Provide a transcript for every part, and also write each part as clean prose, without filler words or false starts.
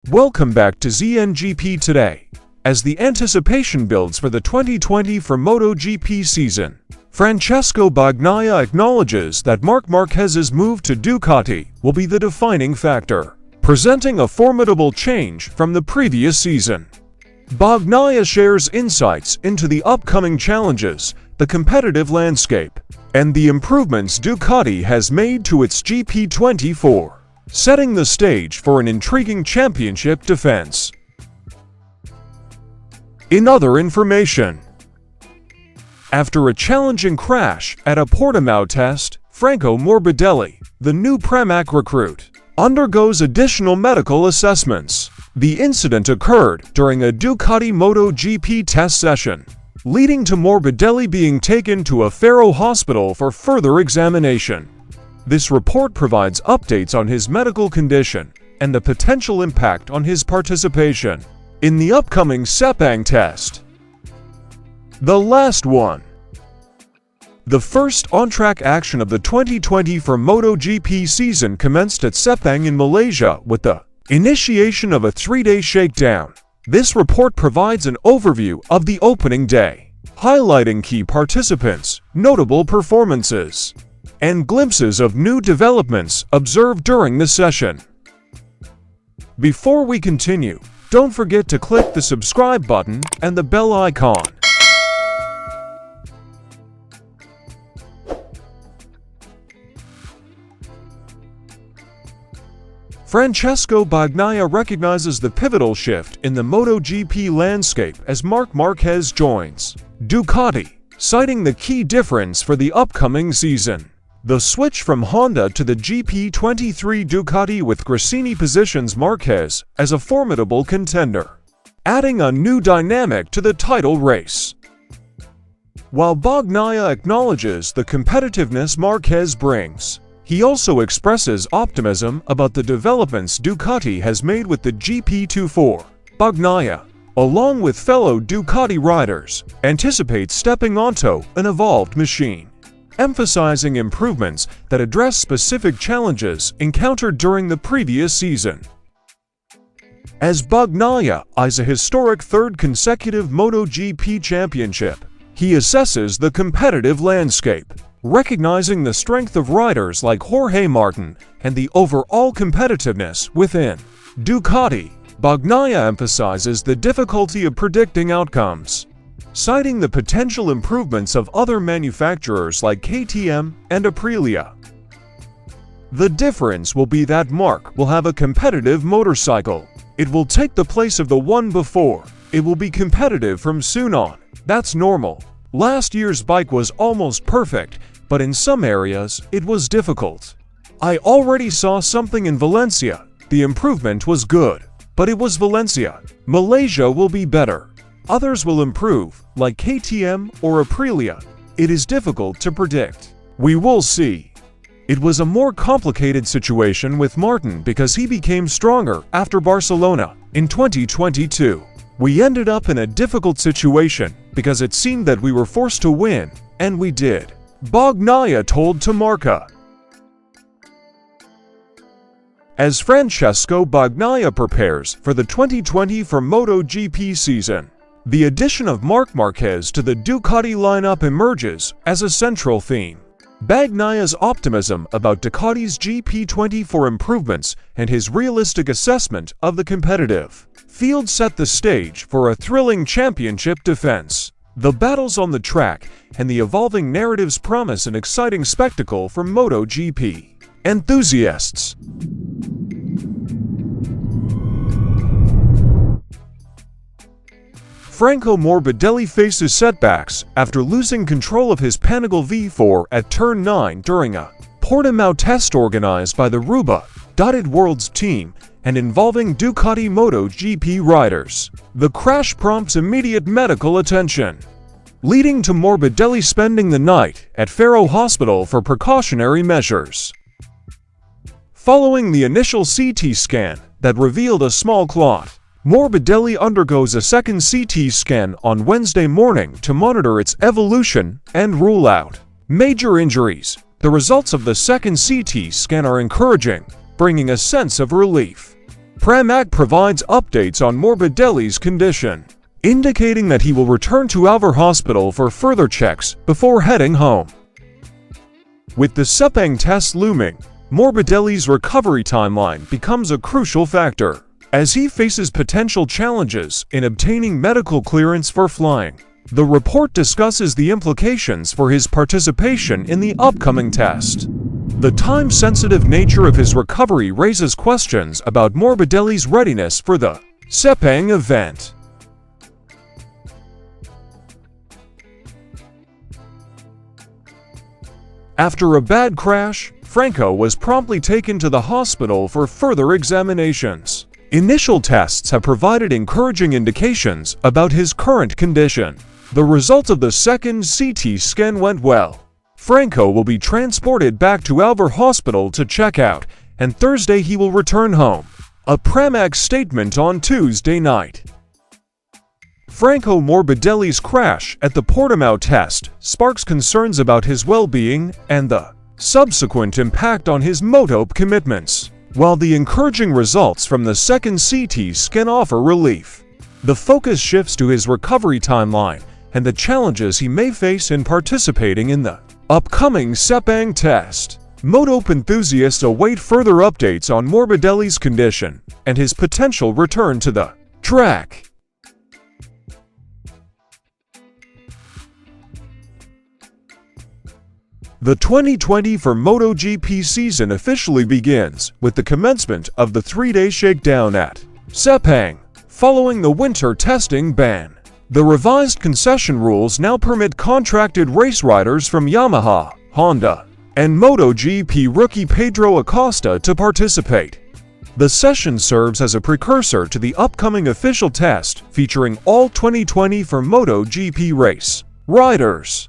Welcome back to ZNGP today. As the anticipation builds for the 2020 MotoGP season, Francesco Bagnaia acknowledges that Marc Marquez's move to Ducati will be the defining factor, presenting a formidable change from the previous season. Bagnaia shares insights into the upcoming challenges, the competitive landscape, and the improvements Ducati has made to its GP24, setting the stage for an intriguing championship defense. In other information, after a challenging crash at a Portimao test, Franco Morbidelli, the new Pramac recruit, undergoes additional medical assessments. The incident occurred during a Ducati Moto GP test session, leading to Morbidelli being taken to a Faro hospital for further examination. This report provides updates on his medical condition and the potential impact on his participation in the upcoming Sepang test. The last one. The first on-track action of the 2020 MotoGP season commenced at Sepang in Malaysia with the initiation of a 3-day shakedown. This report provides an overview of the opening day, highlighting key participants, notable performances, and glimpses of new developments observed during the session. Before we continue, don't forget to click the subscribe button and the bell icon. Francesco Bagnaia recognizes the pivotal shift in the MotoGP landscape as Marc Marquez joins Ducati, citing the key difference for the upcoming season. The switch from Honda to the GP23 Ducati with Gresini positions Marquez as a formidable contender, adding a new dynamic to the title race. While Bagnaia acknowledges the competitiveness Marquez brings, he also expresses optimism about the developments Ducati has made with the GP24. Bagnaia, along with fellow Ducati riders, anticipates stepping onto an evolved machine, emphasizing improvements that address specific challenges encountered during the previous season. As Bagnaia eyes a historic third consecutive MotoGP championship, he assesses the competitive landscape, recognizing the strength of riders like Jorge Martin and the overall competitiveness within Ducati. Bagnaia emphasizes the difficulty of predicting outcomes, citing the potential improvements of other manufacturers like KTM and Aprilia. The difference will be that Marc will have a competitive motorcycle. It will take the place of the one before. It will be competitive from soon on. That's normal. Last year's bike was almost perfect, but in some areas, it was difficult. I already saw something in Valencia. The improvement was good, but it was Valencia. Malaysia will be better. Others will improve, like KTM or Aprilia. It is difficult to predict. We will see. It was a more complicated situation with Martin because he became stronger after Barcelona in 2022. We ended up in a difficult situation because it seemed that we were forced to win, and we did, Bagnaia told to Marca. As Francesco Bagnaia prepares for the 2020 MotoGP season, the addition of Marc Marquez to the Ducati lineup emerges as a central theme. Bagnaia's optimism about Ducati's GP24 improvements and his realistic assessment of the competitive field set the stage for a thrilling championship defense. The battles on the track and the evolving narratives promise an exciting spectacle for MotoGP enthusiasts. Franco Morbidelli faces setbacks after losing control of his Panigale V4 at Turn 9 during a Portimao test organized by the Ruba-dotted Worlds team and involving Ducati Moto GP riders. The crash prompts immediate medical attention, leading to Morbidelli spending the night at Faro Hospital for precautionary measures. Following the initial CT scan that revealed a small clot, Morbidelli undergoes a second CT scan on Wednesday morning to monitor its evolution and rule out major injuries. The results of the second CT scan are encouraging, bringing a sense of relief. Pramac provides updates on Morbidelli's condition, indicating that he will return to Alvar Hospital for further checks before heading home. With the Sepang test looming, Morbidelli's recovery timeline becomes a crucial factor, as he faces potential challenges in obtaining medical clearance for flying. The report discusses the implications for his participation in the upcoming test. The time-sensitive nature of his recovery raises questions about Morbidelli's readiness for the Sepang event. After a bad crash, Franco was promptly taken to the hospital for further examinations. Initial tests have provided encouraging indications about his current condition. The results of the second CT scan went well. Franco will be transported back to Alvar Hospital to check out, and Thursday he will return home. A Pramac statement on Tuesday night. Franco Morbidelli's crash at the Portimao test sparks concerns about his well-being and the subsequent impact on his MotoGP commitments. While the encouraging results from the second CT scan offer relief, the focus shifts to his recovery timeline and the challenges he may face in participating in the upcoming Sepang test. MotoGP enthusiasts await further updates on Morbidelli's condition and his potential return to the track. The 2020 for MotoGP season officially begins with the commencement of the 3-day shakedown at Sepang, following the winter testing ban. The revised concession rules now permit contracted race riders from Yamaha, Honda, and MotoGP rookie Pedro Acosta to participate. The session serves as a precursor to the upcoming official test featuring all 2020 for MotoGP race riders.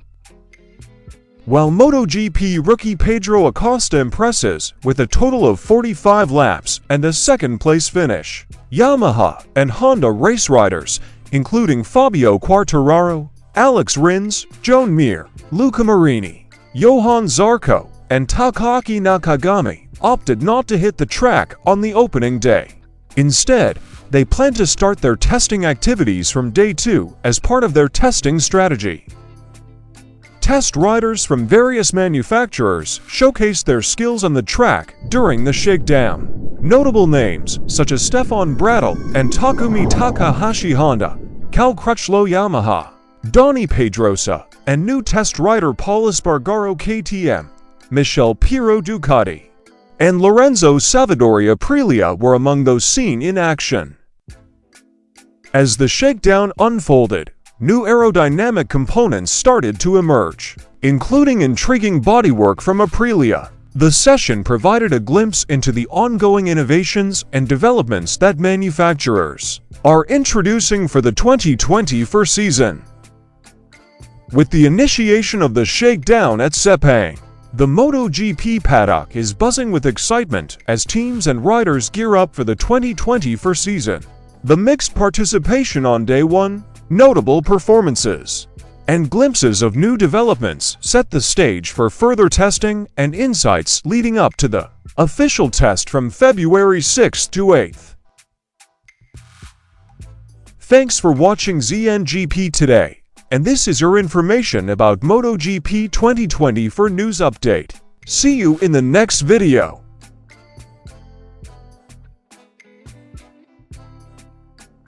While MotoGP rookie Pedro Acosta impresses with a total of 45 laps and a second-place finish, Yamaha and Honda race riders, including Fabio Quartararo, Alex Rins, Joan Mir, Luca Marini, Johan Zarco, and Takaki Nakagami, opted not to hit the track on the opening day. Instead, they plan to start their testing activities from day 2 as part of their testing strategy. Test riders from various manufacturers showcased their skills on the track during the shakedown. Notable names such as Stefan Bradl and Takumi Takahashi Honda, Cal Crutchlow Yamaha, Donny Pedrosa, and new test rider Paul Espargaro KTM, Michel Pirro Ducati, and Lorenzo Savadori Aprilia were among those seen in action. As the shakedown unfolded, new aerodynamic components started to emerge, including intriguing bodywork from Aprilia. The session provided a glimpse into the ongoing innovations and developments that manufacturers are introducing for the 2024 season. With the initiation of the shakedown at Sepang, the MotoGP paddock is buzzing with excitement as teams and riders gear up for the 2024 season. The mixed participation on day 1, notable performances, and glimpses of new developments set the stage for further testing and insights leading up to the official test from February 6th to 8th. Thanks for watching ZNGP today, and this is your information about MotoGP 2020 for news update. See you in the next video.